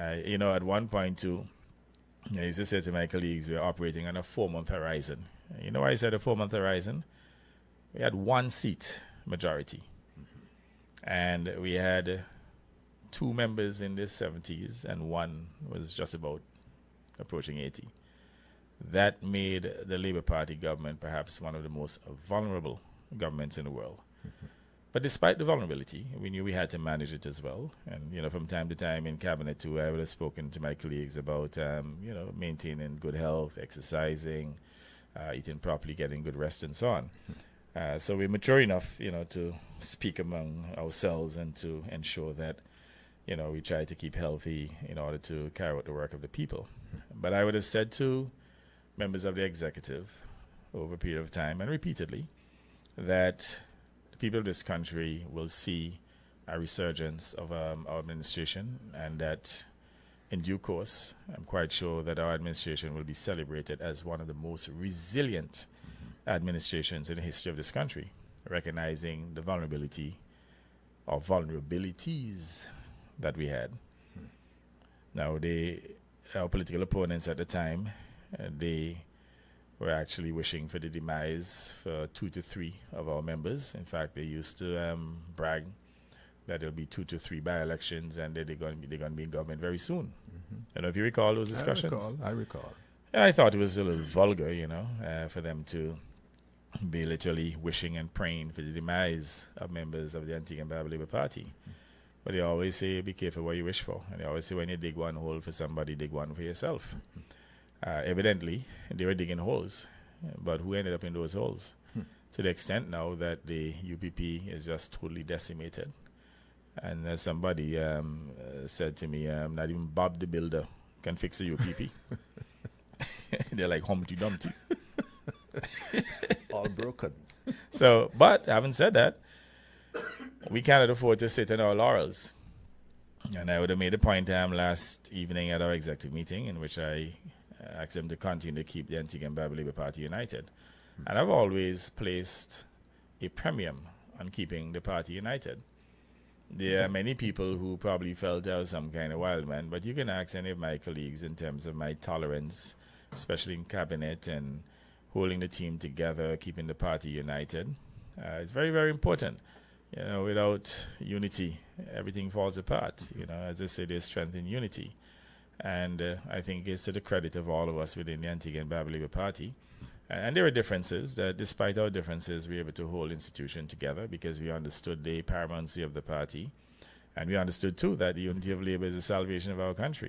At one point too, I used to say to my colleagues, we're operating on a 4-month horizon. You know why I said a 4-month horizon? We had one seat majority. And we had 2 members in their 70s, and one was just about approaching 80. That made the Labour Party government perhaps one of the most vulnerable governments in the world. But despite the vulnerability, we knew we had to manage it as well. And, from time to time in cabinet too, I would have spoken to my colleagues about, maintaining good health, exercising, eating properly, getting good rest, and so on. So we're mature enough, to speak among ourselves and to ensure that, we try to keep healthy in order to carry out the work of the people. But I would have said to members of the executive over a period of time and repeatedly that the people of this country will see a resurgence of our administration, and that in due course, I'm quite sure that our administration will be celebrated as one of the most resilient administrations in the history of this country, recognizing the vulnerability or vulnerabilities that we had. Now, our political opponents at the time, they were actually wishing for the demise for 2 to 3 of our members. In fact, they used to brag that there'll be 2 to 3 by-elections and that they're going to be in government very soon. I don't know if you recall those discussions. I recall. And I thought it was a little vulgar, for them to be literally wishing and praying for the demise of members of the Antigua and Barbuda Labour Party. But they always say, be careful what you wish for. And they always say, when you dig one hole for somebody, dig one for yourself. Evidently, they were digging holes. But who ended up in those holes? To the extent now that the UPP is just totally decimated. And as somebody said to me, not even Bob the Builder can fix the UPP. They're like Humpty Dumpty. All broken. So, but having said that, we cannot afford to sit on our laurels. And I would have made a point last evening at our executive meeting in which I asked them to continue to keep the Antigua and Barbuda Labour Party united. And I've always placed a premium on keeping the party united. There are many people who probably felt I was some kind of wild man, but you can ask any of my colleagues in terms of my tolerance, especially in cabinet and holding the team together, keeping the party united. It's very, very important. Without unity, everything falls apart. As I say, there's strength in unity. And I think it's to the credit of all of us within the Antigua and Barbuda Labour Party. And there are differences that despite our differences, we're able to hold institution together because we understood the paramountcy of the party. And we understood, too, that the unity of labor is the salvation of our country.